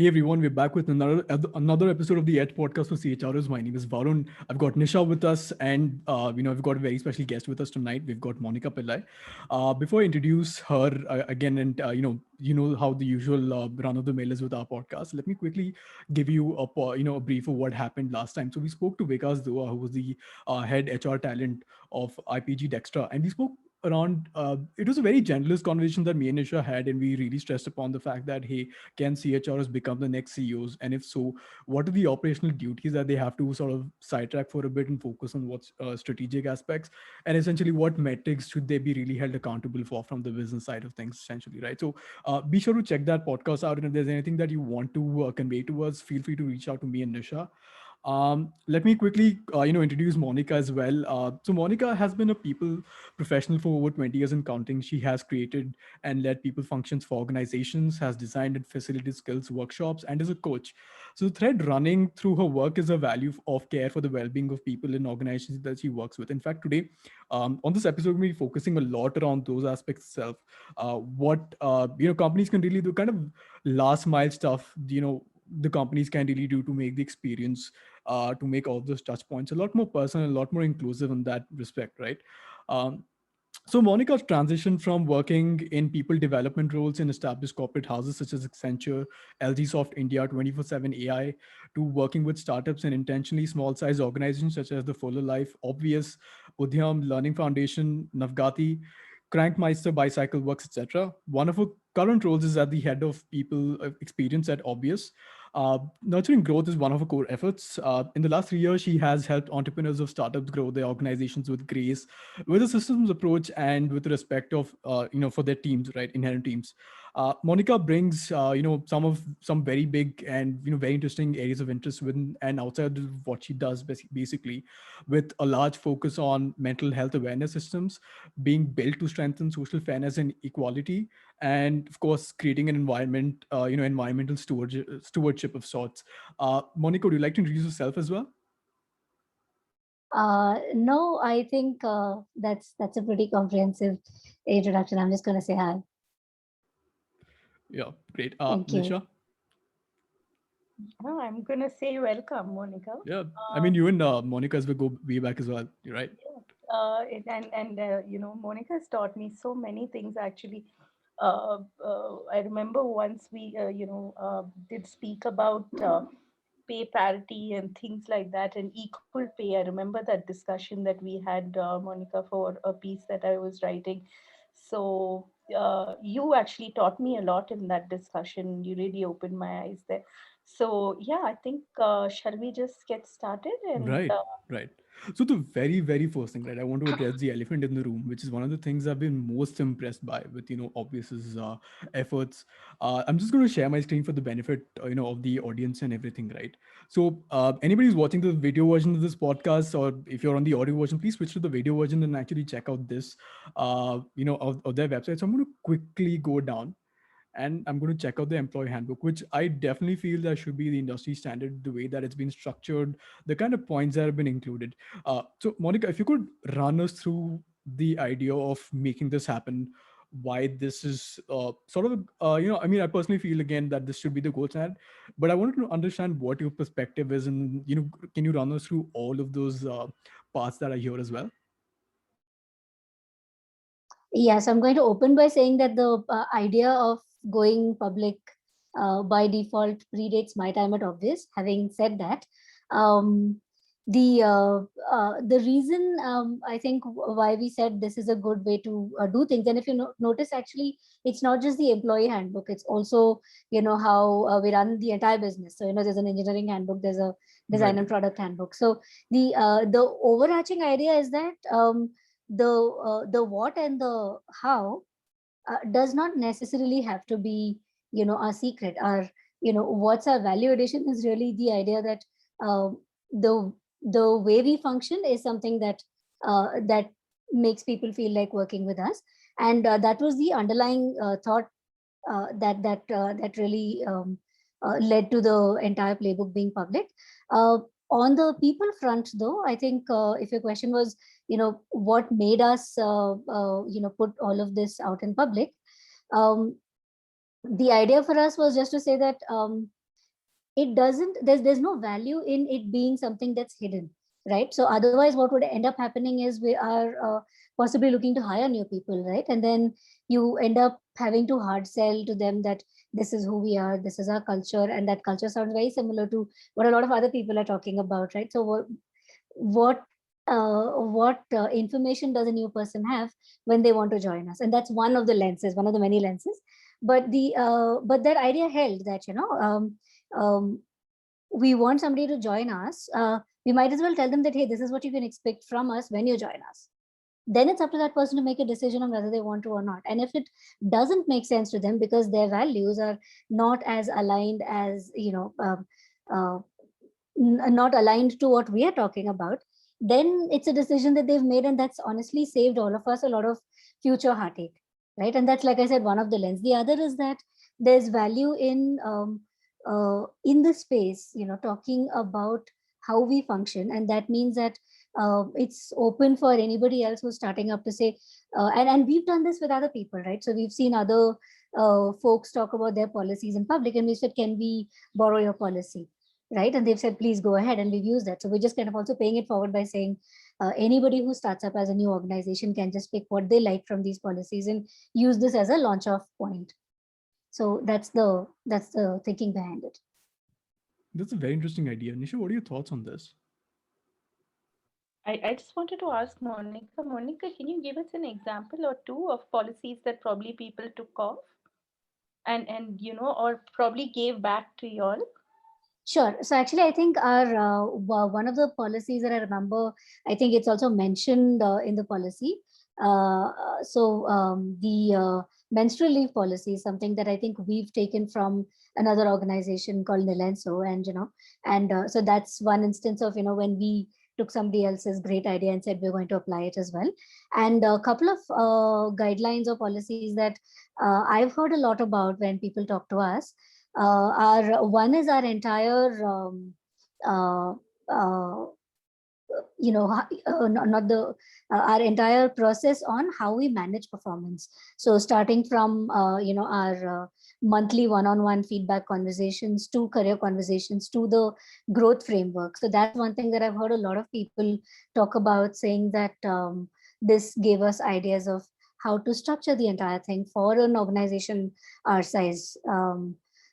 Hey everyone, we're back with another episode of the Edge podcast for CHROs. My name is Varun. I've got Nisha with us, and we've got a very special guest with us tonight. We've got Monica Pillai. Before I introduce her again, and how the usual run of the mill is with our podcast. Let me quickly give you a brief of what happened last time. So we spoke to Vikas Dua, who was the head HR talent of IPG Dextra, and we spoke around it was a very generalist conversation that me and Nisha had, and we really stressed upon the fact that, hey, can CHRs become the next CEOs, and if so, what are the operational duties that they have to sort of sidetrack for a bit and focus on what's strategic aspects, and essentially what metrics should they be really held accountable for from the business side of things, essentially, right? So be sure to check that podcast out, and if there's anything that you want to convey to us, feel free to reach out to me and Nisha. Let me quickly, introduce Monica as well. So Monica has been a people professional for over 20 years and counting. She has created and led people functions for organizations, has designed and facilitated skills workshops, and is a coach. So the thread running through her work is a value of care for the well-being of people in organizations that she works with. In fact, today on this episode, we'll be focusing a lot around those aspects itself. What companies can really do, kind of last mile stuff. The companies can really do to make the experience, to make all those touch points a lot more personal, a lot more inclusive in that respect, right? Um, so Monica's transition from working in people development roles in established corporate houses such as Accenture, LG Soft India, 24/7 AI, to working with startups and intentionally small size organizations such as the Fuller Life, Obvious, Udhyam, Learning Foundation, Navgati, Crankmeister, Bicycle Works, etc. One of her current roles is at the head of people experience at Obvious. Nurturing growth is one of her core efforts. In the last 3 years, she has helped entrepreneurs of startups grow their organizations with grace, with a systems approach, and with respect of for their teams, right, inherent teams. Monica brings some very big and very interesting areas of interest within and outside of what she does, basically, with a large focus on mental health awareness systems being built to strengthen social fairness and equality, and of course creating an environmental stewardship of sorts. Monica, would you like to introduce yourself as well? No, I think that's a pretty comprehensive introduction. I'm just going to say hi. Yeah, great. Thank you. Nisha? Oh, I'm gonna say welcome, Monica. Yeah, I mean, you and Monica as we go way back as well, right? Monica has taught me so many things actually. I remember once we did speak about pay parity and things like that and equal pay. I remember that discussion that we had, Monica, for a piece that I was writing. So you actually taught me a lot in that discussion. You really opened my eyes there. So yeah, I think shall we just get started and Right, right. So the very, very first thing, right, I want to address the elephant in the room, which is one of the things I've been most impressed by with, Obvious's efforts. I'm just going to share my screen for the benefit, of the audience and everything, right? So anybody who's watching the video version of this podcast, or if you're on the audio version, please switch to the video version and actually check out this, of their website. So I'm going to quickly go down and I'm going to check out the employee handbook, which I definitely feel that should be the industry standard, the way that it's been structured, the kind of points that have been included. So, Monica, if you could run us through the idea of making this happen, why this is sort of, I mean, I personally feel again that this should be the gold standard, but I wanted to understand what your perspective is, and can you run us through all of those parts that are here as well? Yes, I'm going to open by saying that the idea of going public by default predates my time at Obvious. Having said that, um, the reason I think why we said this is a good way to do things, and if you notice, actually, it's not just the employee handbook; it's also how we run the entire business. So there's an engineering handbook, there's a design Right. and product handbook. So the overarching idea is that. The what and the how does not necessarily have to be our secret. Our what's our value addition is really the idea that uh, the the way we function is something that makes people feel like working with us, and that was the underlying thought that really led to the entire playbook being public. Uh, on the people front, though, I think if your question was, what made us, put all of this out in public, um, the idea for us was just to say that it doesn't, there's no value in it being something that's hidden, right? So otherwise what would end up happening is we are possibly looking to hire new people, right? And then you end up having to hard sell to them that this is who we are, this is our culture, and that culture sounds very similar to what a lot of other people are talking about, right? So what information does a new person have when they want to join us? And that's one of the lenses, one of the many lenses. But the but that idea held that, um, we want somebody to join us, we might as well tell them that, hey, this is what you can expect from us when you join us. Then it's up to that person to make a decision on whether they want to or not. And if it doesn't make sense to them because their values are not as aligned as, uh, not aligned to what we are talking about, then it's a decision that they've made, and that's honestly saved all of us a lot of future heartache, right? And that's, like I said, one of the lens. The other is that there's value in the space, talking about how we function, and that means that it's open for anybody else who's starting up to say, and we've done this with other people, right? So we've seen other folks talk about their policies in public, and we said, can we borrow your policy, right? And they've said, please go ahead, and we've used that. So we're just kind of also paying it forward by saying, anybody who starts up as a new organization can just pick what they like from these policies and use this as a launch off point. So that's the thinking behind it. That's a very interesting idea. Nisha, what are your thoughts on this? I just wanted to ask Monica. Monica, can you give us an example or two of policies that probably people took off and or probably gave back to y'all? Sure. So actually, I think our one of the policies that I remember, I think it's also mentioned in the policy. The menstrual leave policy is something that I think we've taken from another organization called Nilenso, and so that's one instance of when we took somebody else's great idea and said we're going to apply it as well. And a couple of guidelines or policies that I've heard a lot about when people talk to us. Our one is our entire uh, uh, not the our entire process on how we manage performance. So starting from our monthly one-on-one feedback conversations to career conversations to the growth framework. So that's one thing that I've heard a lot of people talk about, saying that this gave us ideas of how to structure the entire thing for an organization our size.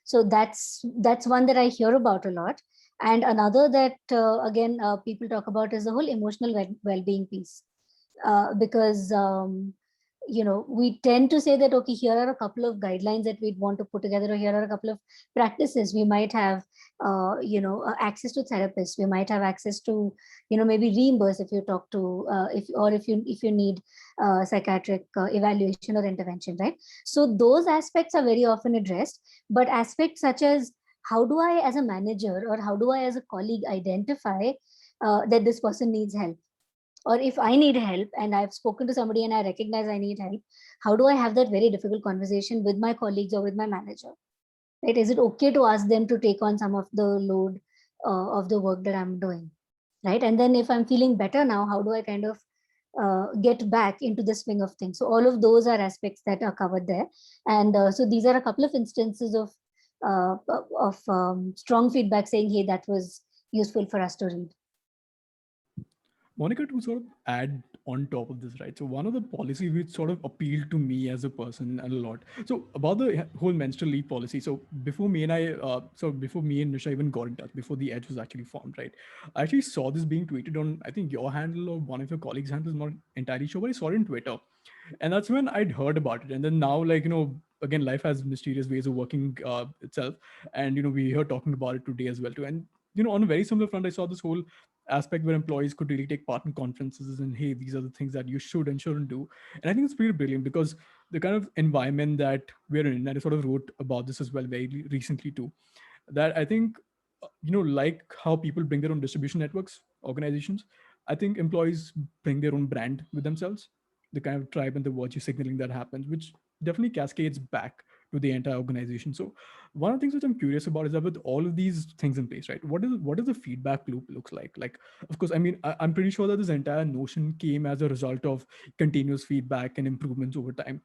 So that's one that I hear about a lot. And another that again people talk about is the whole emotional well-being piece, because we tend to say that, okay, here are a couple of guidelines that we'd want to put together, or here are a couple of practices. We might have access to therapists, we might have access to maybe reimburse if you talk to if you need psychiatric evaluation or intervention, right? So those aspects are very often addressed, but aspects such as how do I as a manager or how do I as a colleague identify that this person needs help, or if I need help and I've spoken to somebody and I recognize I need help, how do I have that very difficult conversation with my colleagues or with my manager, right? Is it okay to ask them to take on some of the load of the work that I'm doing, right? And then if I'm feeling better now, how do I kind of get back into the swing of things? So all of those are aspects that are covered there. And so these are a couple of instances of strong feedback saying, hey, that was useful for us to read. Monica, to sort of add on top of this, right? So one of the policies which sort of appealed to me as a person a lot. So about the whole menstrual leave policy. So before me and before me and Nisha even got in touch, before the Edge was actually formed, right? I actually saw this being tweeted on, I think your handle or one of your colleagues' handles, not entirely sure, but I saw it on Twitter, and that's when I'd heard about it. And then now, like again, life has mysterious ways of working itself, and we are talking about it today as well too. And on a very similar front, I saw this whole aspect where employees could really take part in conferences and, hey, these are the things that you should and shouldn't do. And I think it's pretty brilliant because the kind of environment that we're in, and I sort of wrote about this as well very recently too, that I think like how people bring their own distribution networks, organizations, I think employees bring their own brand with themselves, the kind of tribe and the virtue signaling that happens, which definitely cascades back to the entire organization. So one of the things which I'm curious about is that with all of these things in place, right, what does the feedback loop looks like? Of course, I mean, I'm pretty sure that this entire notion came as a result of continuous feedback and improvements over time.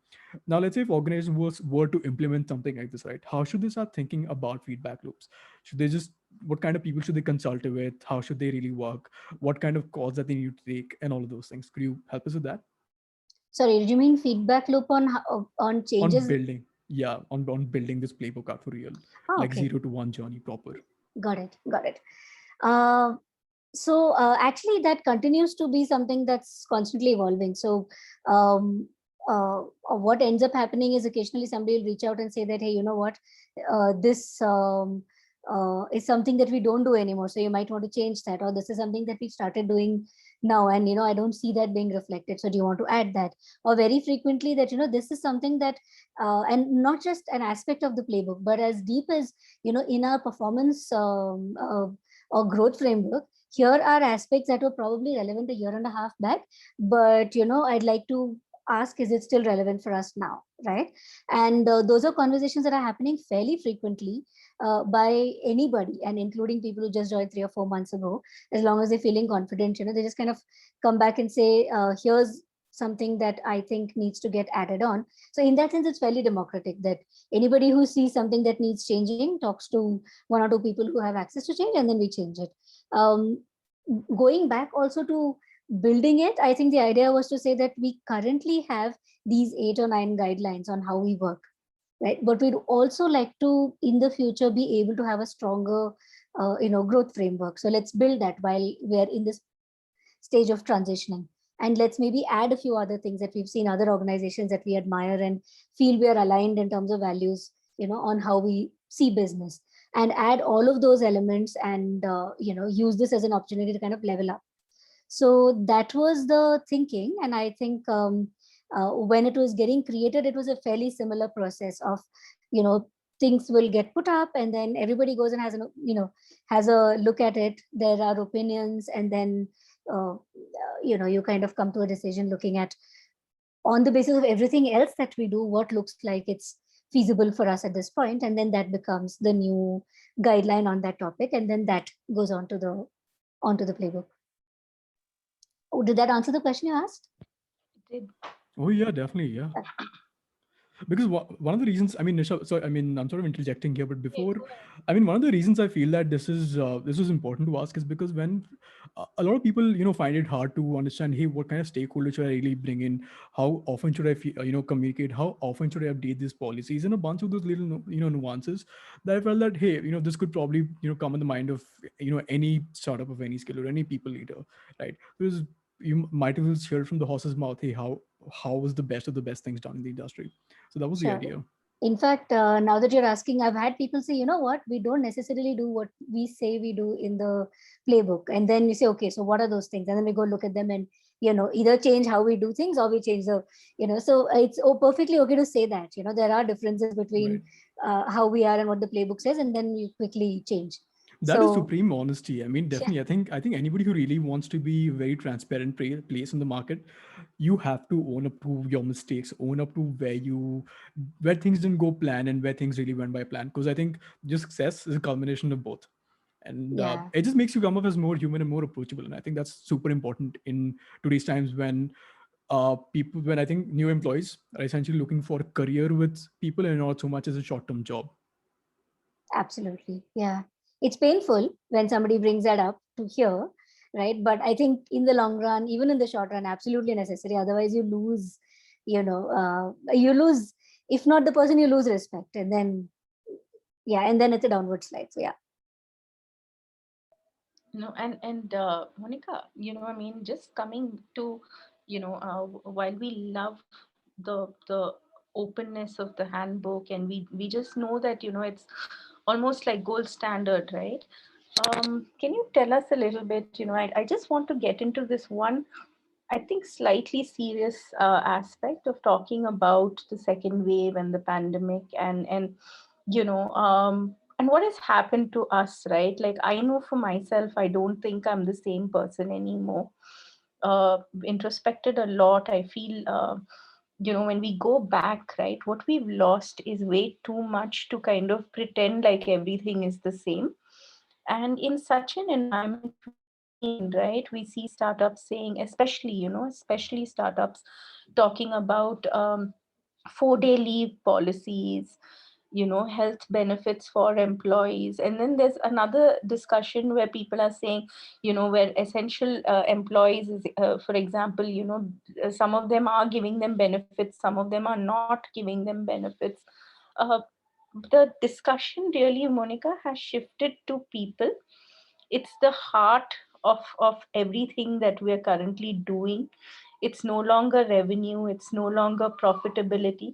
Now let's say if organizations were to implement something like this, right, how should they start thinking about feedback loops? Should they just, what kind of people should they consult with? How should they really work? What kind of calls that they need to take, and all of those things? Could you help us with that? Sorry, did you mean feedback loop on on On changes? building, yeah, on building this playbook out for real, Oh, like okay, 0 to 1 journey proper. got it, got it. Uh, actually, that continues to be something that's constantly evolving. So what ends up happening is occasionally somebody will reach out and say that, hey, you know what, this is something that we don't do anymore, so you might want to change that, or this is something that we started doing now, and I don't see that being reflected, so do you want to add that? Or very frequently that, this is something that and not just an aspect of the playbook, but as deep as, in our performance or growth framework, here are aspects that were probably relevant a year and a half back, but I'd like to ask, is it still relevant for us now, right? And those are conversations that are happening fairly frequently by anybody, and including people who just joined 3 or 4 months ago. As long as they're feeling confident, they just kind of come back and say, here's something that I think needs to get added on. So in that sense, it's fairly democratic, that anybody who sees something that needs changing talks to 1 or 2 people who have access to change, and then we change it. um, Going back also to building it, I think the idea was to say that we currently have these 8 or 9 guidelines on how we work, right? But we'd also like to, in the future, be able to have a stronger growth framework. So let's build that while we're in this stage of transitioning, and let's maybe add a few other things that we've seen other organizations that we admire and feel we are aligned in terms of values, on how we see business, and add all of those elements, and use this as an opportunity to kind of level up. So that was the thinking, and I think when it was getting created, it was a fairly similar process of, things will get put up, and then everybody goes and has a look at it. There are opinions, and then you kind of come to a decision looking at, on the basis of everything else that we do, what looks like it's feasible for us at this point, and then that becomes the new guideline on that topic, and then that goes onto the playbook. Oh, did that answer the question you asked? Did Oh yeah, definitely, yeah. Because one of the reasons, I mean, Nisha, so I mean, I'm sort of interjecting here, but before, I mean, one of the reasons I feel that this is important to ask is because when a lot of people, find it hard to understand, hey, what kind of stakeholders should I really bring in? How often should I, communicate? How often should I update these policies? And a bunch of those little, nuances that I felt that, hey, this could probably, come in the mind of, any startup of any skill or any people leader, right? Because you might as well hear from the horse's mouth, hey, how was the best of the best things done in the industry? So that was the Sure. idea. In fact, now that you're asking, I've had people say, you know what, we don't necessarily do what we say we do in the playbook. And then we say, okay, so what are those things? And then we go look at them and, either change how we do things, or we change so it's perfectly okay to say that, there are differences between Right. how we are and what the playbook says, and then we quickly change. That is So supreme honesty. I mean, yeah, definitely. I think anybody who really wants to be very transparent place in the market, you have to own up to your mistakes, own up to where things didn't go plan and where things really went by plan. Because I think just success is a combination of both, and yeah. it just makes you come off as more human and more approachable. And I think that's super important in today's times when when I think new employees are essentially looking for a career with people and not so much as a short-term job. Absolutely. Yeah. It's painful when somebody brings that up to hear, right? But I think in the long run, even in the short run, absolutely necessary. Otherwise, you lose, if not the person, you lose respect. And then, yeah, and then it's a downward slide. So, yeah. No, and Monica, I mean, just coming to, while we love the openness of the handbook, and we just know that, it's almost like gold standard, right? Can you tell us a little bit? I just want to get into this one, I think, slightly serious aspect of talking about the second wave and the pandemic, and what has happened to us, right? Like, I know for myself, I don't think I'm the same person anymore. Introspected a lot. I feel when we go back, right, what we've lost is way too much to kind of pretend like everything is the same. And in such an environment, right, we see startups saying, especially startups talking about 4-day leave policies, health benefits for employees. And then there's another discussion where people are saying, where essential employees, for example, some of them are giving them benefits, some of them are not giving them benefits. Uh, the discussion really, Monica, has shifted to people. It's the heart of everything that we're currently doing. It's no longer revenue, it's no longer profitability.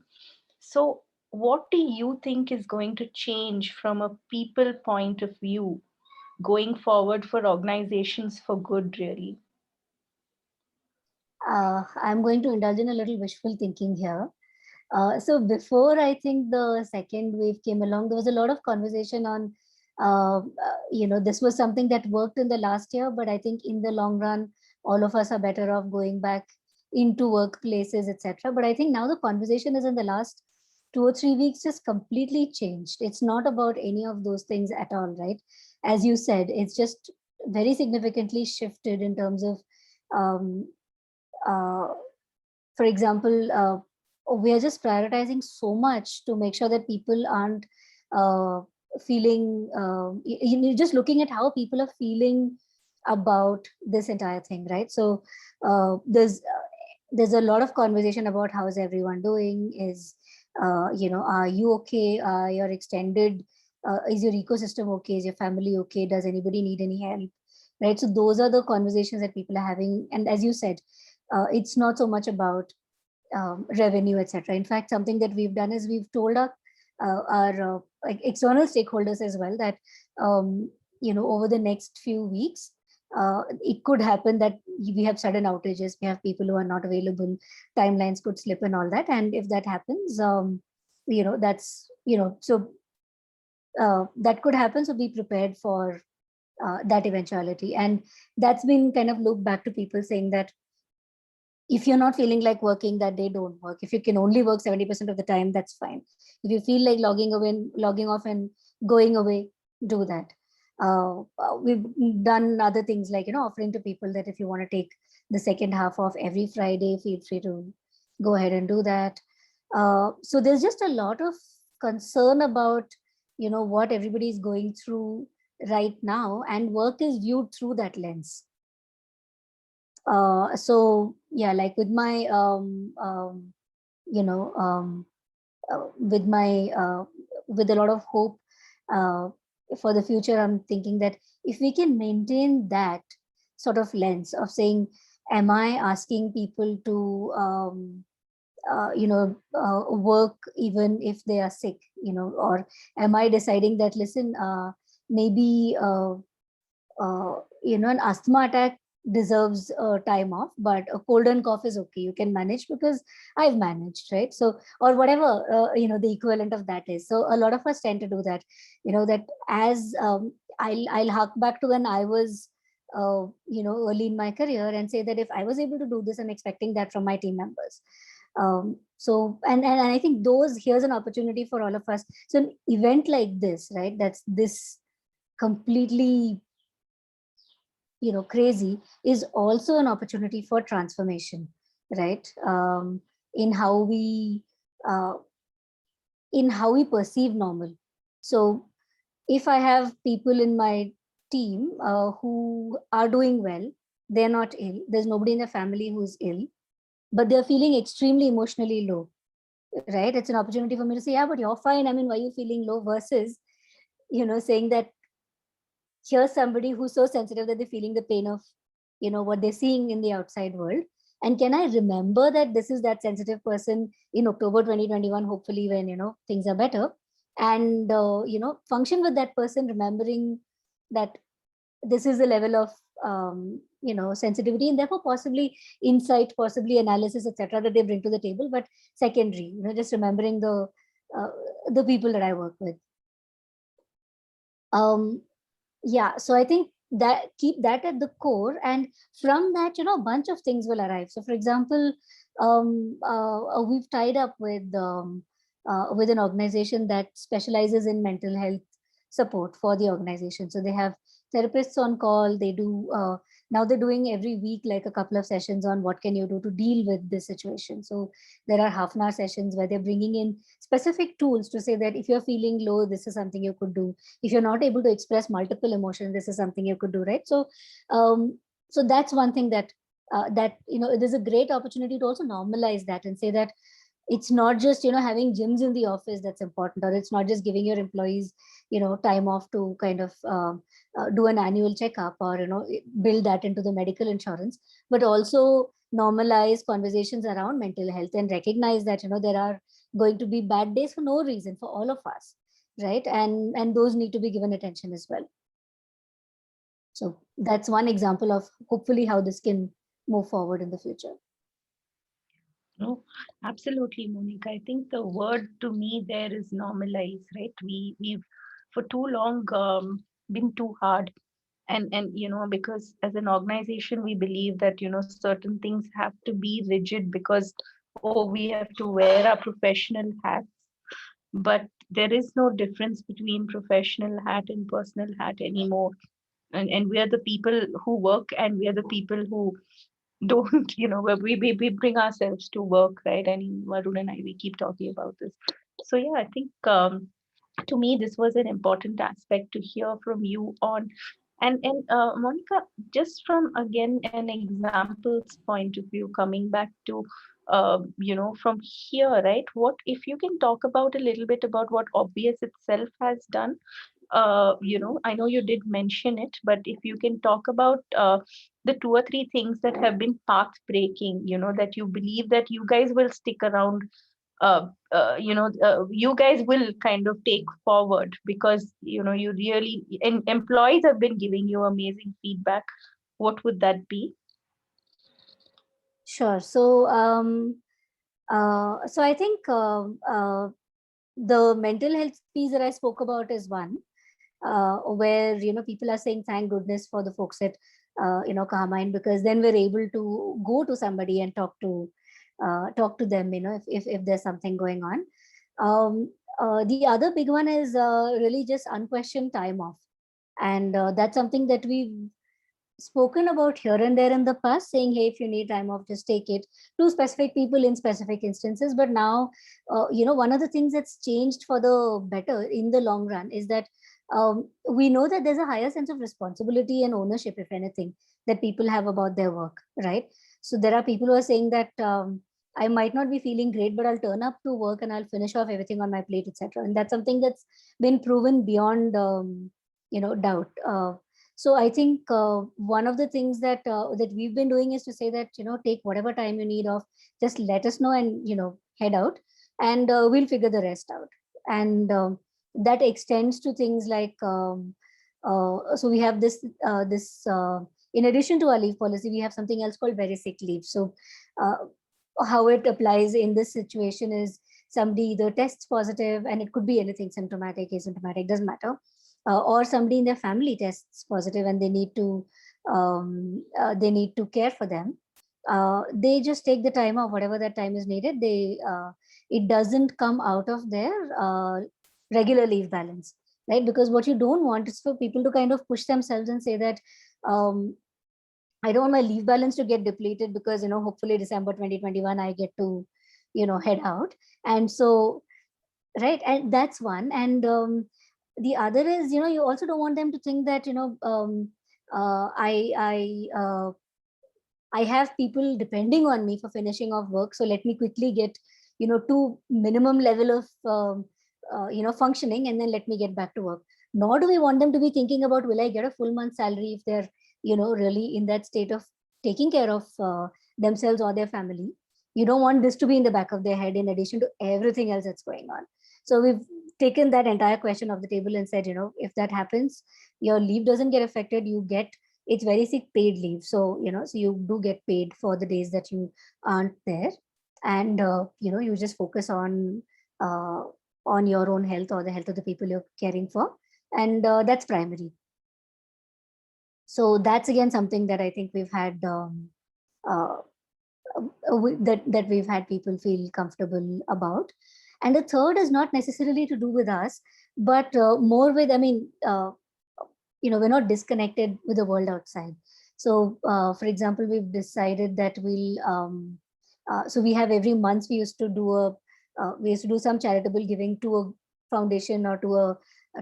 So what do you think is going to change from a people point of view going forward for organizations for good, really? I'm going to indulge in a little wishful thinking here. So before I think the second wave came along, there was a lot of conversation on, this was something that worked in the last year, but I think in the long run, all of us are better off going back into workplaces, etc. But I think now the conversation is in the last 2 or 3 weeks just completely changed. It's not about any of those things at all, right? As you said, it's just very significantly shifted in terms of, um, uh, for example, we are just prioritizing so much to make sure that people aren't feeling, just looking at how people are feeling about this entire thing, right? So there's a lot of conversation about how is everyone doing, is are you okay, your extended, is your ecosystem okay, is your family okay, does anybody need any help, right? So those are the conversations that people are having. And as you said, it's not so much about revenue, etc. In fact, something that we've done is we've told our like external stakeholders as well that over the next few weeks, it could happen that we have sudden outages, we have people who are not available, timelines could slip and all that. And if that happens, that's so that could happen. So be prepared for that eventuality. And that's been kind of looked back to people saying that if you're not feeling like working that day, don't work. If you can only work 70% of the time, that's fine. If you feel like logging off and going away, do that. We've done other things like, offering to people that if you want to take the second half of every Friday, feel free to go ahead and do that. So there's just a lot of concern about, what everybody is going through right now, and work is viewed through that lens. So yeah, like with my with my with a lot of hope for the future, I'm thinking that if we can maintain that sort of lens of saying, am I asking people to work even if they are sick, or am I deciding that, listen, maybe an asthma attack deserves time off, but a cold and cough is okay, you can manage because I've managed, right? So, or whatever the equivalent of that is. So a lot of us tend to do that, that as I'll hark back to when I was early in my career and say that if I was able to do this, I'm expecting that from my team members. So and I think here's an opportunity for all of us. So an event like this, right, that's this completely crazy, is also an opportunity for transformation, right? In how we uh, perceive normal. So if I have people in my team who are doing well, they're not ill, there's nobody in the family who's ill, but they're feeling extremely emotionally low, right? It's an opportunity for me to say, yeah, but you're fine, I mean, why are you feeling low? Versus saying that here's somebody who's so sensitive that they're feeling the pain of what they're seeing in the outside world, and can I remember that this is that sensitive person in October 2021, hopefully, when things are better, and function with that person, remembering that this is the level of sensitivity, and therefore possibly insight, possibly analysis, etc., that they bring to the table, but secondary, just remembering the people that I work with. Yeah, so I think that keep that at the core, and from that a bunch of things will arrive. So for example, we've tied up with an organization that specializes in mental health support for the organization. So they have therapists on call. They do now they're doing every week like a couple of sessions on what can you do to deal with this situation. So there are half-an-hour sessions where they're bringing in specific tools to say that if you're feeling low, this is something you could do. If you're not able to express multiple emotions, this is something you could do, right? So that's one thing that there's a great opportunity to also normalize that and say that it's not just having gyms in the office that's important, or it's not just giving your employees time off to kind of do an annual checkup, or build that into the medical insurance, but also normalize conversations around mental health and recognize that there are going to be bad days for no reason for all of us, right? And those need to be given attention as well. So that's one example of hopefully how this can move forward in the future. No, absolutely, Monica. I think the word to me there is normalize, right? We've for too long been too hard, and because as an organization we believe that certain things have to be rigid because we have to wear our professional hats, but there is no difference between professional hat and personal hat anymore. And we are the people who work, and we are the people who don't where we bring ourselves to work, right? And Varun and I, we keep talking about this. So yeah, I think to me this was an important aspect to hear from you on. And Monica, just from again an examples point of view, coming back to from here, right? What if you can talk about a little bit about what Obvious itself has done? I know you did mention it, but if you can talk about the 2 or 3 things that have been path breaking, that you believe that you guys will stick around, you guys will kind of take forward because, you really, and employees have been giving you amazing feedback. What would that be? Sure. So I think the mental health piece that I spoke about is one, where people are saying thank goodness for the folks at Carmine, because then we're able to go to somebody and talk to them, if there's something going on. The other big one is really just unquestioned time off, and that's something that we've spoken about here and there in the past, saying, hey, if you need time off, just take it, to specific people in specific instances. But now one of the things that's changed for the better in the long run is that we know that there's a higher sense of responsibility and ownership, if anything, that people have about their work, right? So there are people who are saying that I might not be feeling great, but I'll turn up to work and I'll finish off everything on my plate, etc. And that's something that's been proven beyond doubt. So I think one of the things that we've been doing is to say that take whatever time you need off, just let us know, and head out, and we'll figure the rest out. And that extends to things like so we have this in addition to our leave policy, we have something else called very sick leave. So how it applies in this situation is somebody either tests positive, and it could be anything, symptomatic, asymptomatic, doesn't matter, or somebody in their family tests positive and they need to care for them. They just take the time off, whatever that time is needed. It doesn't come out of their regular leave balance, right? Because what you don't want is for people to kind of push themselves and say that I don't want my leave balance to get depleted because hopefully December 2021 I get to head out. And so, right, and that's one. And the other is you also don't want them to think that I have people depending on me for finishing off work, so let me quickly get to minimum level of functioning, and then let me get back to work. Nor do we want them to be thinking about, will I get a full month's salary, if they're really in that state of taking care of themselves or their family. You don't want this to be in the back of their head in addition to everything else that's going on. So we've taken that entire question off the table and said, if that happens, your leave doesn't get affected. It's very sick paid leave. So, so you do get paid for the days that you aren't there. And, you just focus on your own health or the health of the people you're caring for. And that's primary. So that's again something that I think we've had that we've had people feel comfortable about. And the third is not necessarily to do with us, but more with, I mean, we're not disconnected with the world outside. So, for example, we've decided that so we have every month we used to do some charitable giving to a foundation or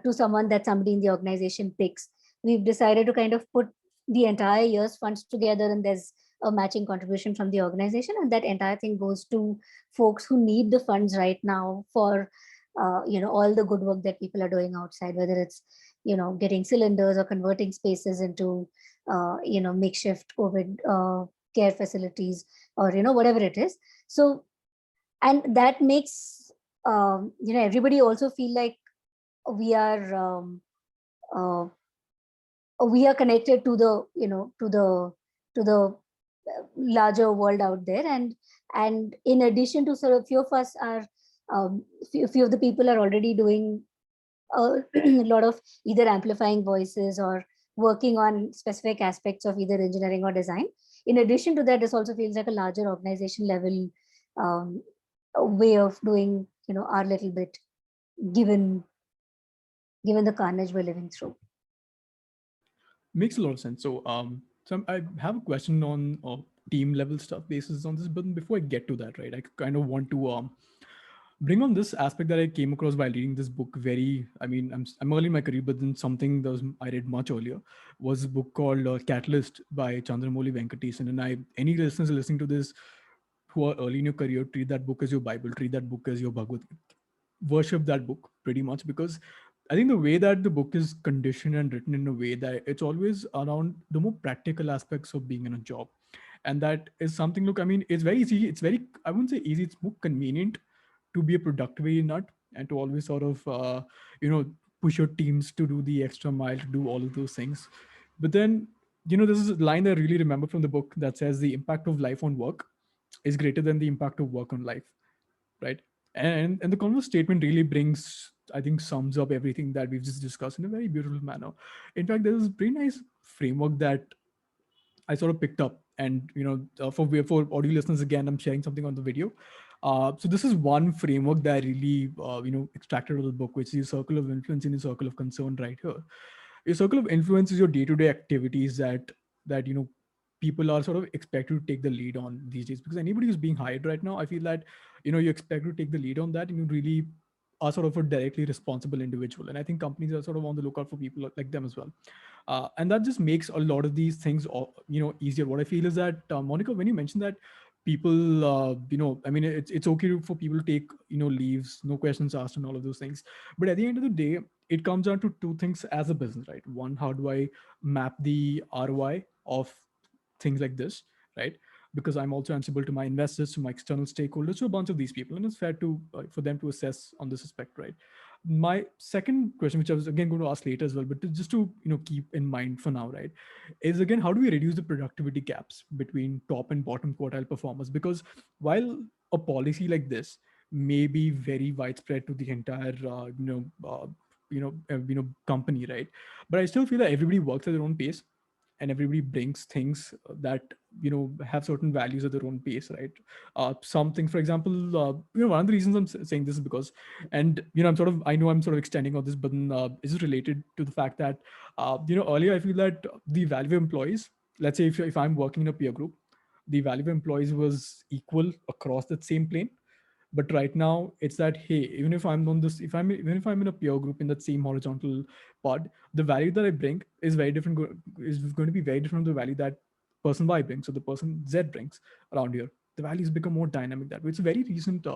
to someone that somebody in the organization picks. We've decided to kind of put the entire year's funds together, and there's a matching contribution from the organization, and that entire thing goes to folks who need the funds right now for all the good work that people are doing outside, whether it's getting cylinders or converting spaces into makeshift COVID care facilities, or whatever it is. So, and that makes everybody also feel like we are uh, we are connected to the to the larger world out there. And in addition to, sort of, few of us are few of the people are already doing a lot of either amplifying voices or working on specific aspects of either engineering or design. In addition to that, this also feels like a larger organization level a way of doing our little bit, given the carnage we're living through. Makes a lot of sense. So I have a question on team level stuff basis on this, but before I get to that, right, I kind of want to bring on this aspect that I came across while reading this book. I mean, I'm early in my career, but then something that I read much earlier was a book called Catalyst by Chandramouli Venkatesan. And any listeners listening to this who are early in your career, treat that book as your Bible, treat that book as your Bhagavad Gita. Worship that book pretty much, because I think the way that the book is conditioned and written in a way that it's always around the more practical aspects of being in a job. And that is something, look, I mean, it's very easy. It's very, I wouldn't say easy, it's more convenient to be a productive nut and to always sort of, push your teams to do the extra mile, to do all of those things. But then, this is a line I really remember from the book that says the impact of life on work is greater than the impact of work on life, right? And the converse statement really brings, I think, sums up everything that we've just discussed in a very beautiful manner. In fact, there's a pretty nice framework that I sort of picked up, and for audio listeners, again, I'm sharing something on the video. So this is one framework that I really extracted out of the book, which is your circle of influence and your circle of concern right here. Your circle of influence is your day-to-day activities that people are sort of expected to take the lead on these days, because anybody who's being hired right now, I feel that you expect to take the lead on that, and you really are sort of a directly responsible individual. And I think companies are sort of on the lookout for people like them as well. And that just makes a lot of these things easier. What I feel is that, Monica, when you mentioned that people I mean, it's okay for people to take leaves, no questions asked, and all of those things, but at the end of the day, it comes down to two things as a business, right? One, how do I map the ROI of things like this, right? Because I'm also answerable to my investors, to my external stakeholders, to a bunch of these people, and it's fair to for them to assess on this aspect, right? My second question, which I was again going to ask later as well, but just to keep in mind for now, right, is again, how do we reduce the productivity gaps between top and bottom quartile performers? Because while a policy like this may be very widespread to the entire company, right, but I still feel that everybody works at their own pace, and everybody brings things that have certain values at their own pace, right? Something, for example, one of the reasons I'm saying this is because, and I'm sort of extending on this, but is it related to the fact that earlier I feel that the value of employees, let's say if I'm working in a peer group, the value of employees was equal across that same plane. But right now it's that, hey, even if I'm on this, even if I'm in a peer group in that same horizontal pod, the value that I bring is very different, is going to be very different from the value that person Y brings, so the person Z brings around here. The values become more dynamic that way. It's a very recent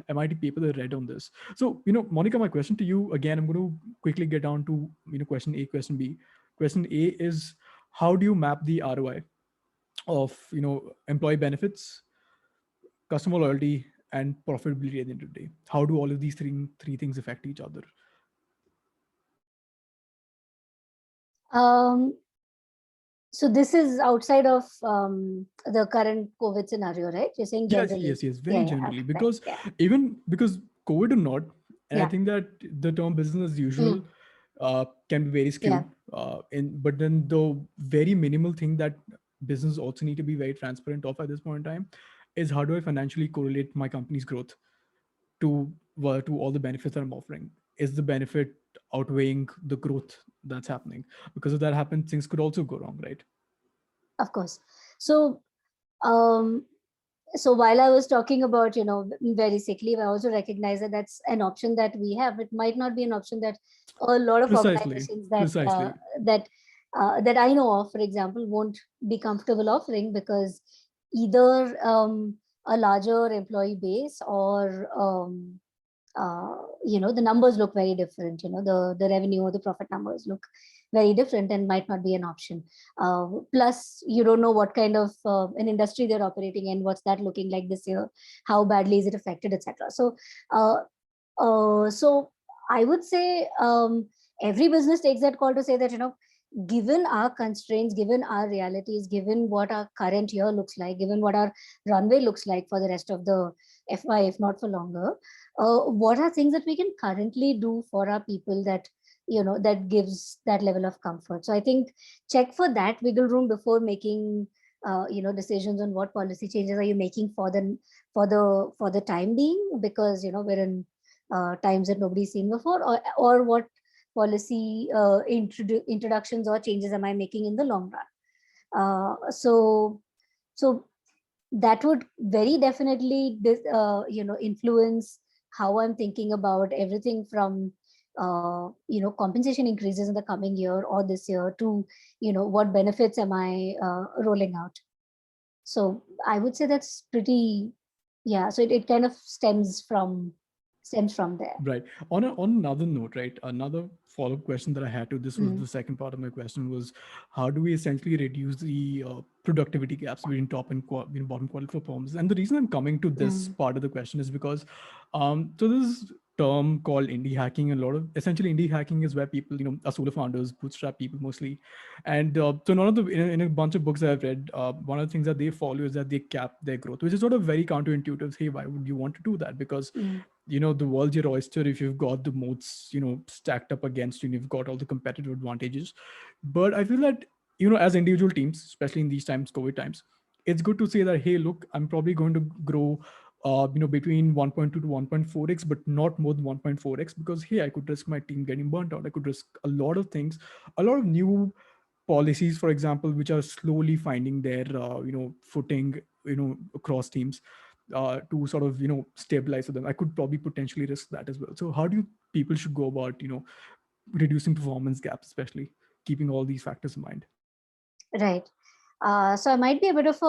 MIT paper that I read on this. So Monica, my question to you again, I'm going to quickly get down to question A, question B. Question A is, how do you map the ROI of employee benefits, customer loyalty, and profitability at the end of the day? How do all of these three things affect each other? Um, so this is outside of the current COVID scenario, right? You're saying generally? Yes, very generally, okay, because yeah. even because COVID or not, and I Yeah. think that the term business as usual can be very skewed. But then the very minimal thing that business also need to be very transparent of at this point in time is how do I financially correlate my company's growth to to all the benefits that I'm offering? Is the benefit outweighing the growth that's happening? Because if that happens, things could also go wrong, right? Of course. So, um, so while I was talking about, very sick leave, I also recognize that that's an option that we have. It might not be an option that a lot of Precisely, organizations that precisely. that I know of, for example, won't be comfortable offering, because either a larger employee base, or the numbers look very different. The revenue or the profit numbers look very different and might not be an option. Plus, you don't know what kind of an industry they're operating in, what's that looking like this year, how badly is it affected, etc. So I would say every business takes that call to say that, given our constraints, given our realities, given what our current year looks like, given what our runway looks like for the rest of the FY, if not for longer, what are things that we can currently do for our people that, that gives that level of comfort. So I think check for that wiggle room before making decisions on what policy changes are you making for the time being, because we're in times that nobody's seen before, or what policy introductions or changes am I making in the long run. So that would very definitely influence how I'm thinking about everything from compensation increases in the coming year or this year to what benefits am I rolling out. So I would say that's pretty, yeah, so it kind of stems from there. Right. On another note, right, another follow-up question that I had to this was the second part of my question was, how do we essentially reduce the productivity gaps between top and bottom quartile performance? And the reason I'm coming to this part of the question is because so this term called indie hacking, a lot of essentially indie hacking is where people, are solo founders, bootstrap people mostly. And so none of the in a bunch of books that I've read, one of the things that they follow is that they cap their growth, which is sort of very counterintuitive. Hey, why would you want to do that? Because the world's your oyster if you've got the moats, stacked up against you and you've got all the competitive advantages. But I feel that, as individual teams, especially in these times, COVID times, it's good to say that, hey, look, I'm probably going to grow, between 1.2 to 1.4x, but not more than 1.4x, because, hey, I could risk my team getting burnt out. I could risk a lot of things, a lot of new policies, for example, which are slowly finding their, footing, across teams, to sort of stabilize them. I could probably potentially risk that as well. So how do people should go about reducing performance gaps, especially keeping all these factors in mind? Right. So I might be a bit of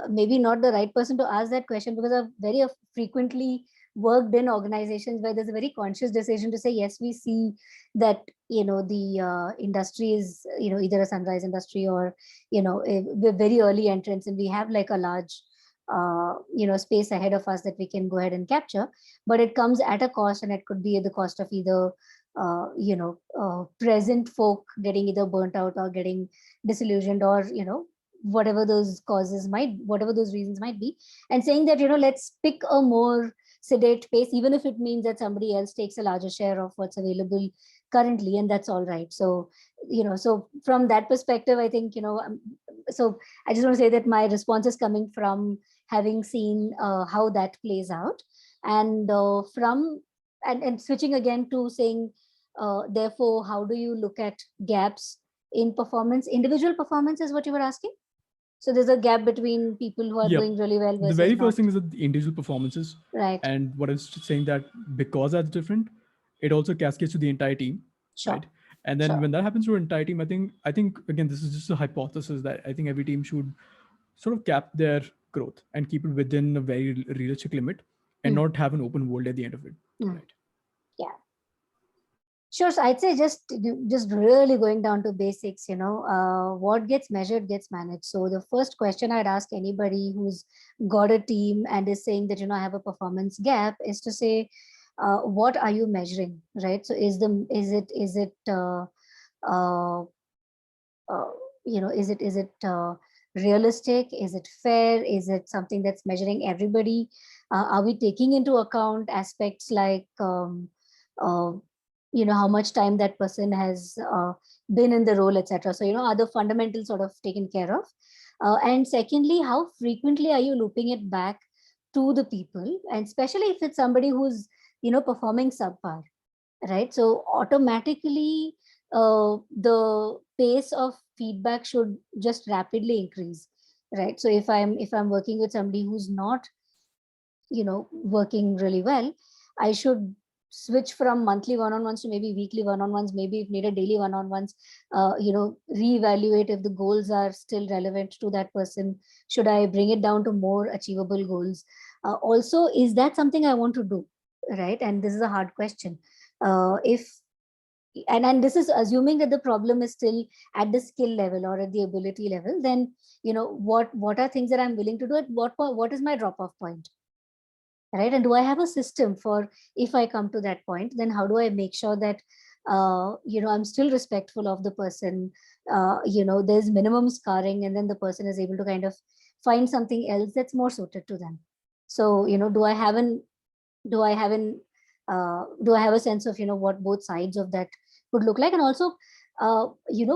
maybe not the right person to ask that question, because I've very frequently worked in organizations where there's a very conscious decision to say, yes, we see that, the industry is, either a sunrise industry or, we're very early entrants, and we have like a large, space ahead of us that we can go ahead and capture, but it comes at a cost, and it could be at the cost of either present folk getting either burnt out or getting disillusioned, or whatever those reasons might be, and saying that let's pick a more sedate pace, even if it means that somebody else takes a larger share of what's available currently, and that's all right. So so from that perspective, I think so I just want to say that my response is coming from having seen how that plays out, and and switching again to saying, therefore, how do you look at gaps in performance? Individual performance is what you were asking. So there's a gap between people who are doing really well versus the very not. first thing is the individual performances, Right. and what is saying that because that's different, it also cascades to the entire team, Sure. right? And then Sure. when that happens to an entire team, I think again, this is just a hypothesis that I think every team should sort of cap their growth and keep it within a very realistic limit, and not have an open world at the end of it, right? Yeah. Sure. So I'd say just really going down to basics, what gets measured gets managed. So the first question I'd ask anybody who's got a team and is saying that, I have a performance gap, is to say, what are you measuring, right? So is it realistic? Is it fair? Is it something that's measuring everybody? Are we taking into account aspects like, how much time that person has been in the role, etc. So, are the fundamentals sort of taken care of? And secondly, how frequently are you looping it back to the people, and especially if it's somebody who's performing subpar, right? So automatically the pace of feedback should just rapidly increase, right? So if I'm working with somebody who's not working really well, I should switch from monthly one-on-ones to maybe weekly one-on-ones, maybe if needed daily one-on-ones, reevaluate if the goals are still relevant to that person. Should I bring it down to more achievable goals? Also, is that something I want to do, right? And this is a hard question. If and this is assuming that the problem is still at the skill level or at the ability level, then what are things that I'm willing to do, at what is my drop off point, right? And do I have a system for, if I come to that point, then how do I make sure that I'm still respectful of the person, there's minimum scarring, and then the person is able to kind of find something else that's more suited to them. So do I have an do I have a sense of what both sides of that would look like? And also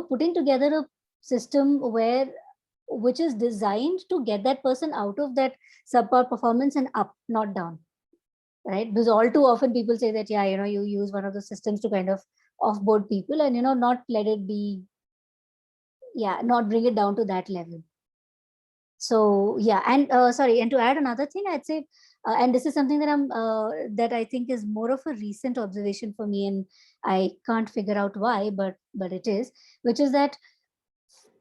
putting together a system which is designed to get that person out of that subpar performance and up, not down, right? Because all too often people say that, yeah, you use one of the systems to kind of offboard people and not let it be, yeah, not bring it down to that level. So yeah, and sorry, and to add another thing, I'd say, and this is something that I think is more of a recent observation for me, and I can't figure out why, but it is, which is that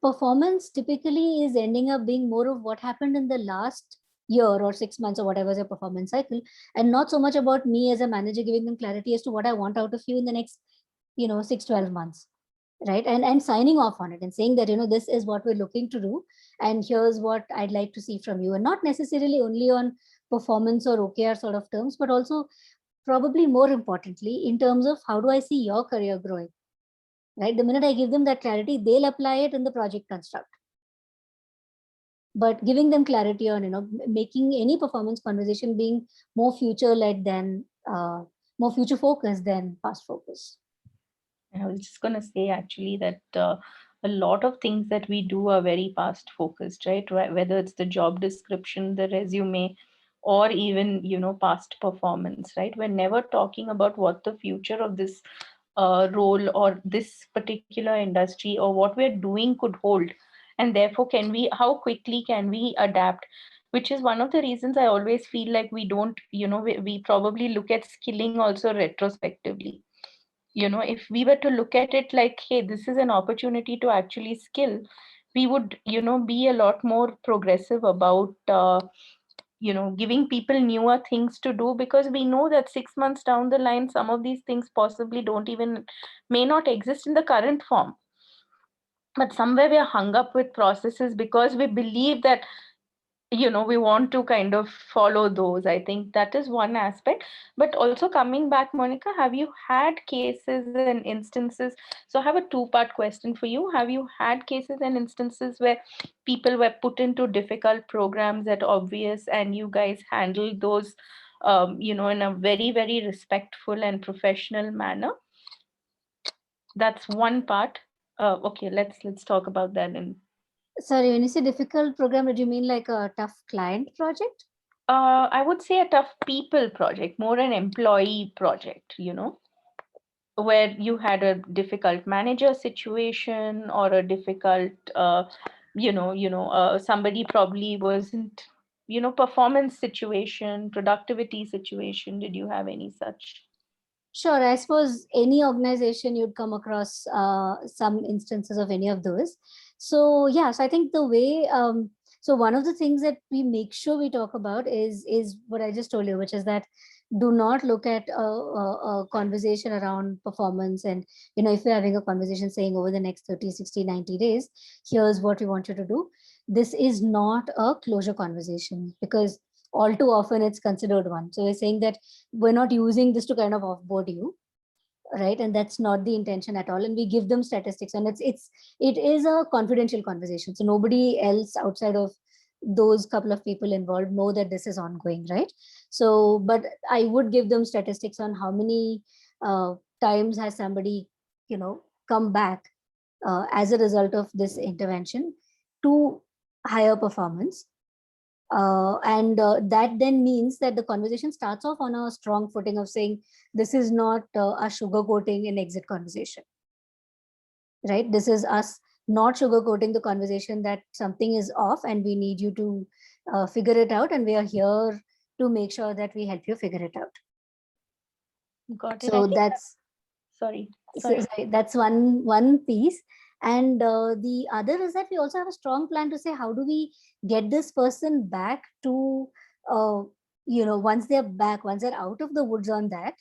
performance typically is ending up being more of what happened in the last year or 6 months or whatever is a performance cycle, and not so much about me as a manager giving them clarity as to what I want out of you in the next 6-12 months, right? And signing off on it and saying that this is what we're looking to do, and here's what I'd like to see from you, and not necessarily only on performance or OKR sort of terms, but also probably more importantly in terms of how do I see your career growing, right? The minute I give them that clarity, they'll apply it in the project construct. But giving them clarity on making any performance conversation being more future led than more future focused than past focused. I was just going to say actually that a lot of things that we do are very past focused, right? Whether it's the job description, the resume, or even, past performance, right? We're never talking about what the future of this role or this particular industry or what we're doing could hold. And therefore, how quickly can we adapt? Which is one of the reasons I always feel like we don't, we probably look at skilling also retrospectively. If we were to look at it like, hey, this is an opportunity to actually skill, we would be a lot more progressive about giving people newer things to do, because we know that 6 months down the line some of these things possibly may not exist in the current form, but somewhere we are hung up with processes because we believe that we want to kind of follow those. I think that is one aspect. But also coming back, Monica, have you had cases and instances? So I have a two-part question for you. Have you had cases and instances where people were put into difficult programs that obvious and you guys handled those in a very, very respectful and professional manner? That's one part. Okay, let's talk about that. And sorry, when you say difficult program, do you mean like a tough client project? I would say a tough people project, more an employee project, where you had a difficult manager situation or a difficult, somebody probably wasn't, performance situation, productivity situation. Did you have any such? Sure, I suppose any organization you'd come across some instances of any of those. So yeah, so I think the way so one of the things that we make sure we talk about is what I just told you, which is that do not look at a conversation around performance, and if you're having a conversation saying over the next 30, 60, 90 days, here's what we want you to do. This is not a closure conversation, because all too often it's considered one. So we're saying that we're not using this to kind of offboard you, right? And that's not the intention at all. And we give them statistics, and it is a confidential conversation, so nobody else outside of those couple of people involved know that this is ongoing, right? So but I would give them statistics on how many times has somebody come back as a result of this intervention to higher performance. And that then means that the conversation starts off on a strong footing of saying, this is not a sugarcoating an exit conversation, right? This is us not sugarcoating the conversation that something is off and we need you to figure it out. And we are here to make sure that we help you figure it out. Got it. I So think that's, sorry. sorry, that's one piece. And the other is that we also have a strong plan to say, how do we get this person back to, once they're back, once they're out of the woods on that,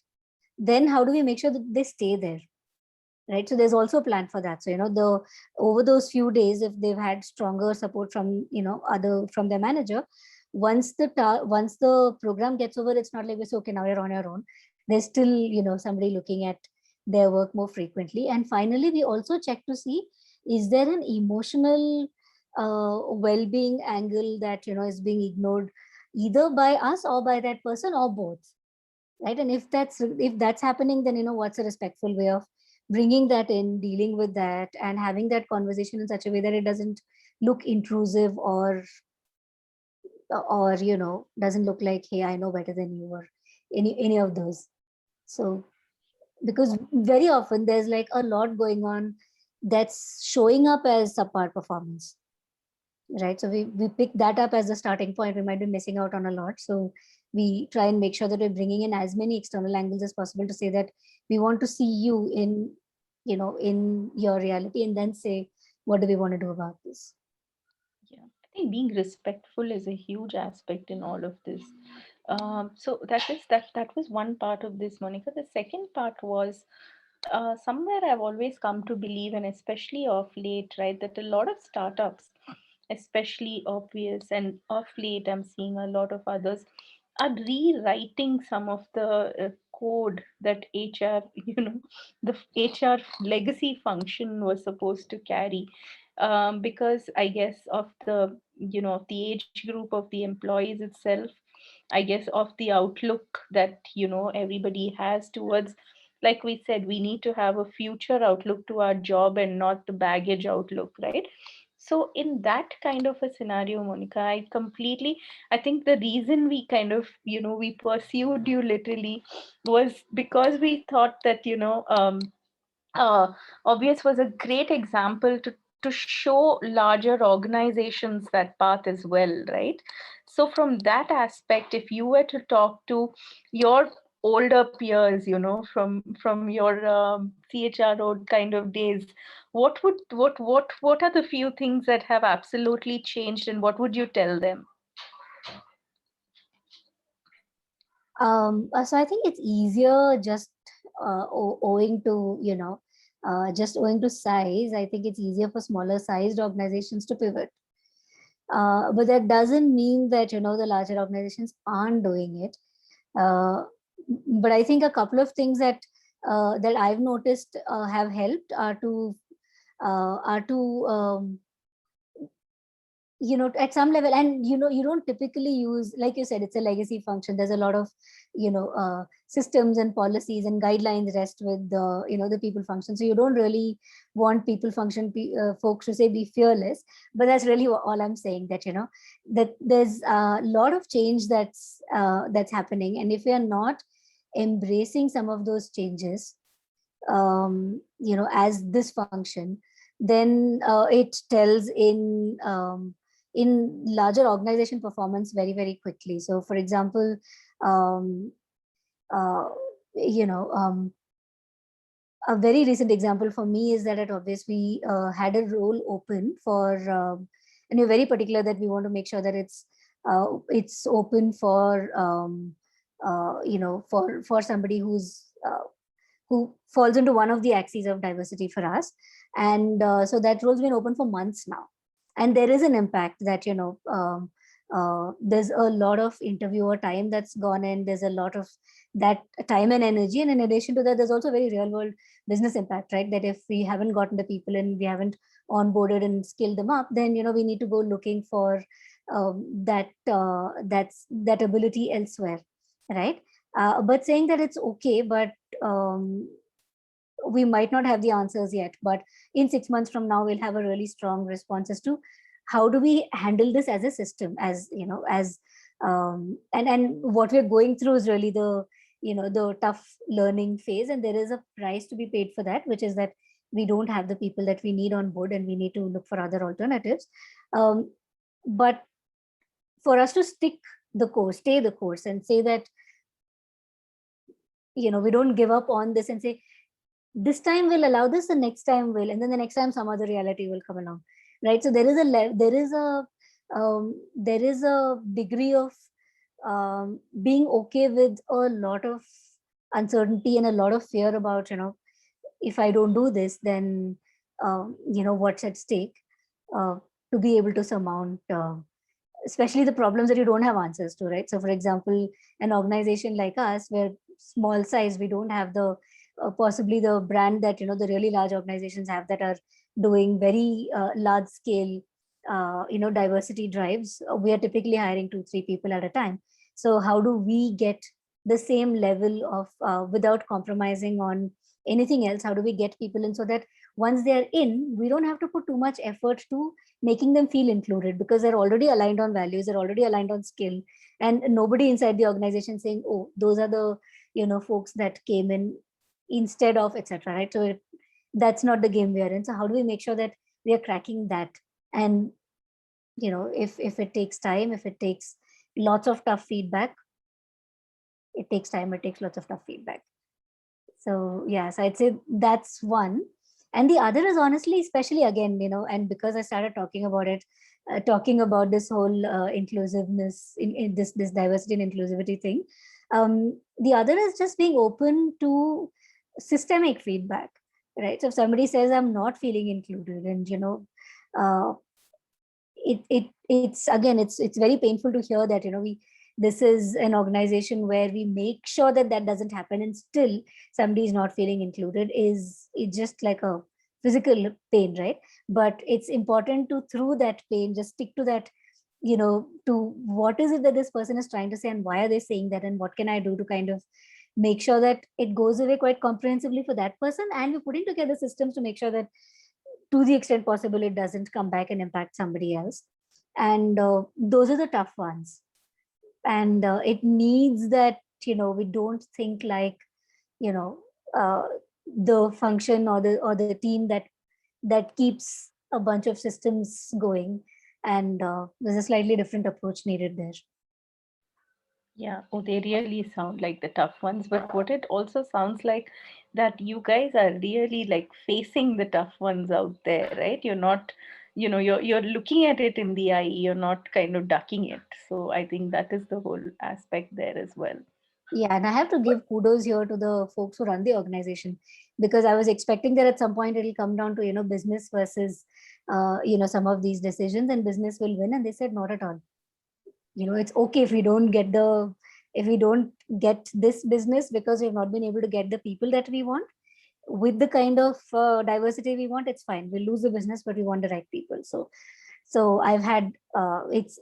then how do we make sure that they stay there? Right. So there's also a plan for that. So, over those few days, if they've had stronger support from, from their manager, once the program gets over, it's not like we say, okay, now you're on your own. There's still, somebody looking at their work more frequently. And finally, we also check to see, is there an emotional well-being angle that, is being ignored either by us or by that person or both. Right. And if that's happening, then, what's a respectful way of bringing that in, dealing with that, and having that conversation in such a way that it doesn't look intrusive or doesn't look like, hey, I know better than you, or any of those. So, because very often there's like a lot going on that's showing up as subpar performance, right? So we pick that up as a starting point. We might be missing out on a lot. So we try and make sure that we're bringing in as many external angles as possible to say that we want to see you in, in your reality, and then say, what do we want to do about this? Yeah, I think being respectful is a huge aspect in all of this. So that was one part of this, Monica. The second part was somewhere I've always come to believe, and especially of late, right, that a lot of startups, especially Obvious, and of late I'm seeing a lot of others, are rewriting some of the code that HR, the HR legacy function was supposed to carry. Because I guess of the, of the age group of the employees itself, I guess of the outlook that, everybody has towards, like we said, we need to have a future outlook to our job and not the baggage outlook, right? So in that kind of a scenario, Monica, I think the reason we kind of, we pursued you literally was because we thought that, uh, Obvious was a great example to show larger organizations that path as well, right? So from that aspect, if you were to talk to your older peers, from your CHRO kind of days, what are the few things that have absolutely changed, and what would you tell them? So I think it's easier just owing to, just owing to size. I think it's easier for smaller sized organizations to pivot. But that doesn't mean that, the larger organizations aren't doing it. But I think a couple of things that I've noticed have helped are to at some level, and you don't typically use, like you said, it's a legacy function. There's a lot of systems and policies and guidelines rest with the people function. So you don't really want people function folks to say be fearless, but that's really all I'm saying, that that there's a lot of change that's happening, and if we are not embracing some of those changes as this function, then it tells in larger organization performance very, very quickly. So for example, um, uh, a very recent example for me is that at Obvious we had a role open for, and we're very particular that we want to make sure that it's open for for somebody who falls into one of the axes of diversity for us. And so that role's been open for months now. And there is an impact that, there's a lot of interviewer time that's gone in. There's a lot of that time and energy. And in addition to that, there's also very real world business impact, right? That if we haven't gotten the people and we haven't onboarded and skilled them up, then, we need to go looking for that ability elsewhere, right? But saying that it's okay, but we might not have the answers yet, but in 6 months from now, we'll have a really strong response as to how do we handle this as a system, as as and what we're going through is really the tough learning phase, and there is a price to be paid for that, which is that we don't have the people that we need on board, and we need to look for other alternatives. But for us to stick the course, stay the course, and say that we don't give up on this and say this time we'll allow this, the next time will, and then the next time some other reality will come along, right? So there is a degree of being okay with a lot of uncertainty and a lot of fear about if I don't do this, then what's at stake, to be able to surmount especially the problems that you don't have answers to, right? So for example, an organization like us, we're small size, we don't have the possibly the brand that the really large organizations have, that are doing very large scale diversity drives. We are typically hiring 2-3 people at a time. So how do we get the same level of without compromising on anything else, how do we get people in so that once they're in, we don't have to put too much effort to making them feel included, because they're already aligned on values, they're already aligned on skill, and nobody inside the organization saying, oh, those are the folks that came in instead of, etc., right? So that's not the game we are in. So how do we make sure that we are cracking that? And if it takes time, if it takes lots of tough feedback, it takes time, it takes lots of tough feedback. So yes, I'd say that's one. And the other is honestly, especially again, and because I started talking about it, talking about this whole inclusiveness in this diversity and inclusivity thing. The other is just being open to systemic feedback, right? So if somebody says I'm not feeling included, and it's again, it's very painful to hear that this is an organization where we make sure that that doesn't happen, and still somebody is not feeling included. It's just like a physical pain, right? But it's important to, through that pain, just stick to that, to what is it that this person is trying to say, and why are they saying that, and what can I do to kind of make sure that it goes away quite comprehensively for that person. And we're putting together systems to make sure that to the extent possible it doesn't come back and impact somebody else. And those are the tough ones. And it needs that we don't think like the function or the team that keeps a bunch of systems going, and there's a slightly different approach needed there. Yeah, oh, they really sound like the tough ones, but what it also sounds like that you guys are really like facing the tough ones out there, right? You're not, you're looking at it in the eye, you're not kind of ducking it. So I think that is the whole aspect there as well. Yeah, and I have to give kudos here to the folks who run the organization, because I was expecting that at some point it'll come down to business versus some of these decisions, and business will win, and they said not at all. It's okay if we don't get this business because we've not been able to get the people that we want with the kind of diversity we want. It's fine, we'll lose the business, but we want the right people. So I've had it's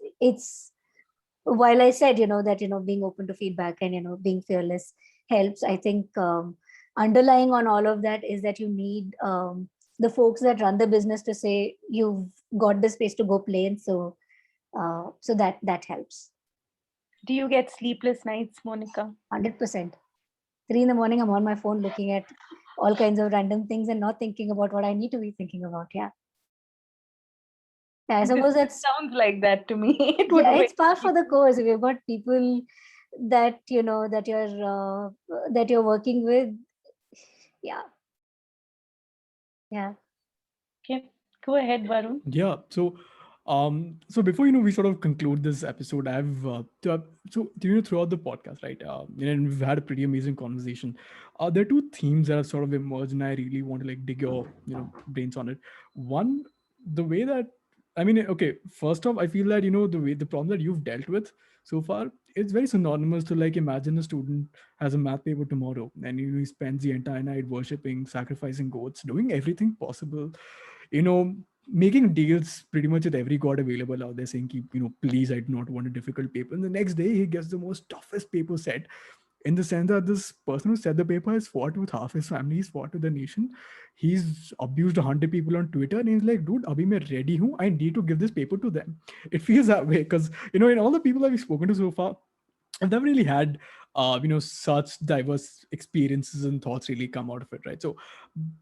while I said that being open to feedback and being fearless helps, I think underlying on all of that is that you need the folks that run the business to say you've got the space to go play in. So that helps. Do you get sleepless nights, Monica? 100%. 3 a.m, I'm on my phone looking at all kinds of random things and not thinking about what I need to be thinking about. Yeah, I suppose that sounds like that to me. It's part for the course. We've got people that that you're working with. Yeah. Okay, go ahead, Varun. Yeah. So before we sort of conclude this episode, I've throughout the podcast, right? And we've had a pretty amazing conversation. There are two themes that have sort of emerged, and I really want to like dig your brains on it. One, the way that okay, first off, I feel that the problem that you've dealt with so far, it's very synonymous to like imagine a student has a math paper tomorrow, and he spends the entire night worshiping, sacrificing goats, doing everything possible, making deals pretty much with every god available out there, saying, please, I do not want a difficult paper. And the next day he gets the most toughest paper set, in the sense that this person who said the paper has fought with half his family, he's fought with the nation, he's abused 100 people on Twitter, and he's like, dude, abhi main ready hu, I need to give this paper to them. It feels that way because, in all the people that we've spoken to so far, I've never really had such diverse experiences and thoughts really come out of it, right? So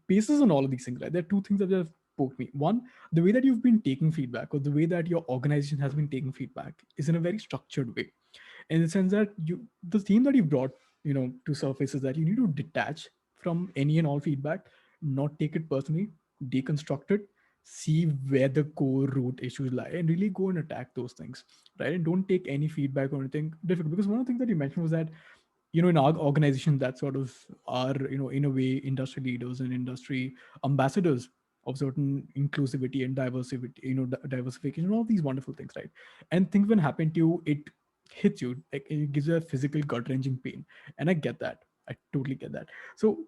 basis on all of these things, right, there are two things that have poked me. One, the way that you've been taking feedback, or the way that your organization has been taking feedback, is in a very structured way, in the sense that the theme that you brought to surface is that you need to detach from any and all feedback, not take it personally, deconstruct it, see where the core root issues lie, and really go and attack those things, right? And don't take any feedback or anything difficult, because one of the things that you mentioned was that in our organization that sort of are in a way industry leaders and industry ambassadors of certain inclusivity and diversity, diversification, all these wonderful things, right? And things when happen to you, it hits you, like it gives you a physical gut wrenching pain, and I get that. I totally get that. So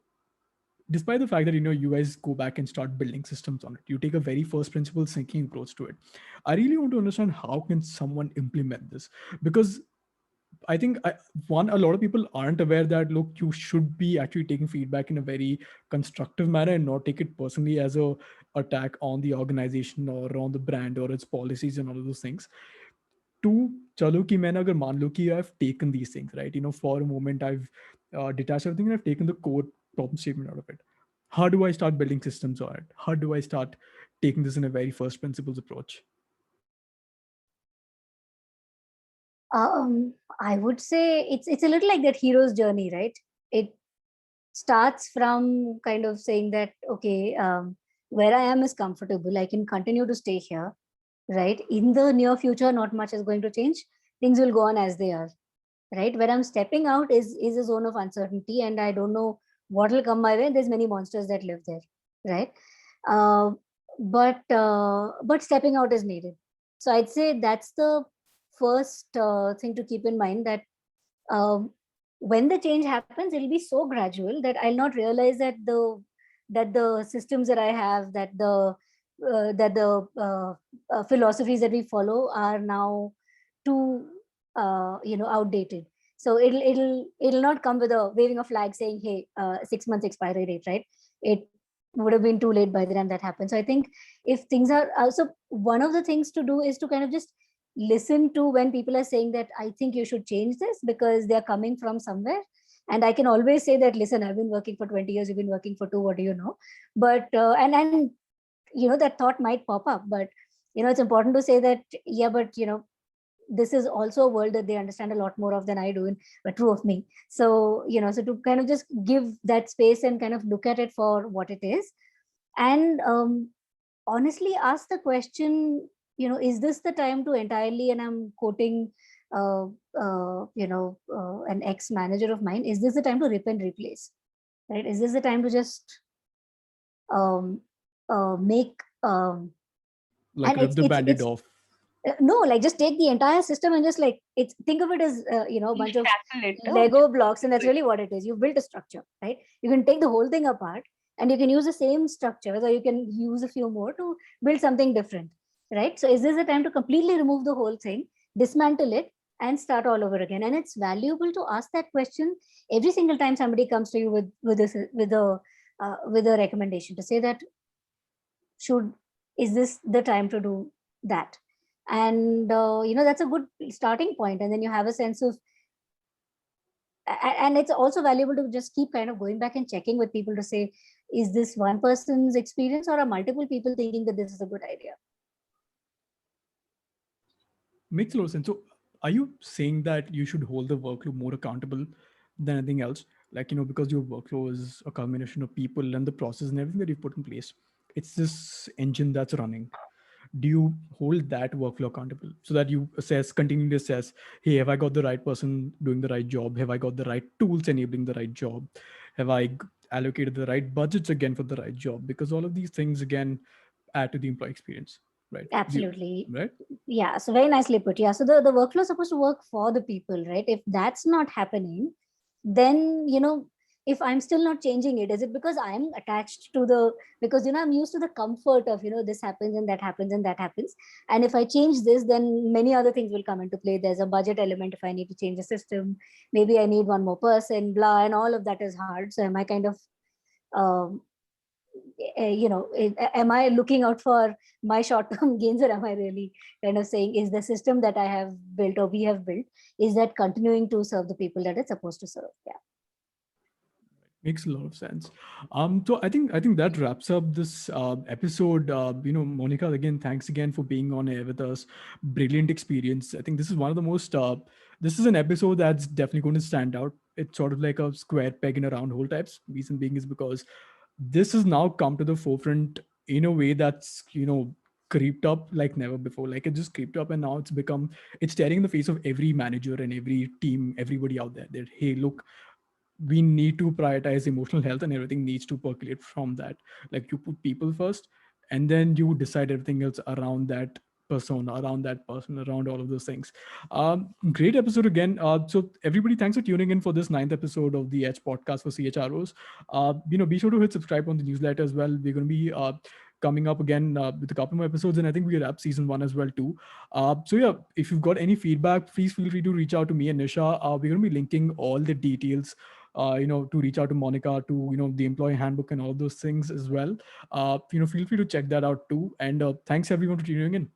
despite the fact that you guys go back and start building systems on it, you take a very first principles thinking approach to it. I really want to understand, how can someone implement this? Because I think a lot of people aren't aware that, look, you should be actually taking feedback in a very constructive manner and not take it personally as a attack on the organization or on the brand or its policies and all of those things. Two, chalo ki maine agar maan lo ki I've taken these things, right? For a moment I've detached everything and I've taken the core problem statement out of it. How do I start building systems on it? How do I start taking this in a very first principles approach? I would say it's a little like that hero's journey, right? It starts from kind of saying that, okay, where I am is comfortable. I can continue to stay here, right? In the near future, not much is going to change. Things will go on as they are, right? Where I'm stepping out is a zone of uncertainty, and I don't know what will come my way. There's many monsters that live there, right? Uh, but stepping out is needed. So I'd say that's the first thing to keep in mind, that um, when the change happens, it'll be so gradual that I'll not realize that the systems that I have, that the philosophies that we follow are now too outdated. So it'll not come with a waving of flag saying, hey, 6 months expiry date, right? It would have been too late by the time that happened. So I think if things are also, one of the things to do is to kind of just listen to when people are saying that I think you should change this, because they're coming from somewhere. And I can always say that, listen, I've been working for 20 years, you've been working for 2, what do you know? But and that thought might pop up, but it's important to say that, yeah, but this is also a world that they understand a lot more of than I do, but true of me. So so to kind of just give that space and kind of look at it for what it is, and honestly ask the question, is this the time to entirely, and I'm quoting an ex-manager of mine, is this the time to rip and replace, right? Is this the time to just make Like and rip the band-aid off. no, like just take the entire system and just like think of it as a bunch of Reshuffle it, no? Lego blocks, and that's really what it is. You've built a structure, right? You can take the whole thing apart and you can use the same structures, or you can use a few more to build something different, right? So is this the time to completely remove the whole thing, dismantle it, and start all over again? And it's valuable to ask that question every single time somebody comes to you with a recommendation, to say that, is this the time to do that? And that's a good starting point, and then you have a sense of, and it's also valuable to just keep kind of going back and checking with people to say, is this one person's experience, or are multiple people thinking that this is a good idea? Makes a lot of sense. So are you saying that you should hold the workflow more accountable than anything else? Like, because your workflow is a combination of people and the process and everything that you've put in place. It's this engine that's running. Do you hold that workflow accountable so that you continue to assess, hey, have I got the right person doing the right job? Have I got the right tools enabling the right job? Have I allocated the right budgets again for the right job? Because all of these things again add to the employee experience, right? Absolutely. Right? Yeah, so very nicely put. Yeah, so the workflow is supposed to work for the people, right? If that's not happening, then if I'm still not changing it, is it because I'm attached to the, because I'm used to the comfort of this happens and that happens and that happens, and if I change this, then many other things will come into play. There's a budget element if I need to change the system, maybe I need one more person, blah, and all of that is hard. So am I kind of um, am I looking out for my short term gains, or am I really kind of saying, is the system that I have built or we have built, is that continuing to serve the people that it's supposed to serve? Yeah. Makes a lot of sense. So I think that wraps up this episode. Monica, again, thanks again for being on air with us. Brilliant experience. I think this is one of the most. This is an episode that's definitely going to stand out. It's sort of like a square peg in a round hole types. Reason being is because this has now come to the forefront in a way that's creeped up like never before. Like it just creeped up, and now it's staring in the face of every manager and every team, everybody out there. That, hey, look, we need to prioritize emotional health, and everything needs to percolate from that. Like you put people first, and then you decide everything else around that persona, around that person, around all of those things. Great episode again. So everybody, thanks for tuning in for this ninth episode of the Edge podcast for CHROs. Be sure to hit subscribe on the newsletter as well. We're going to be coming up again with a couple more episodes, and I think we wrap season 1 as well too. So yeah, if you've got any feedback, please feel free to reach out to me and Nisha. We're going to be linking all the details to reach out to Monica, to the employee handbook and all those things as well. Feel free to check that out too. And thanks everyone for tuning in.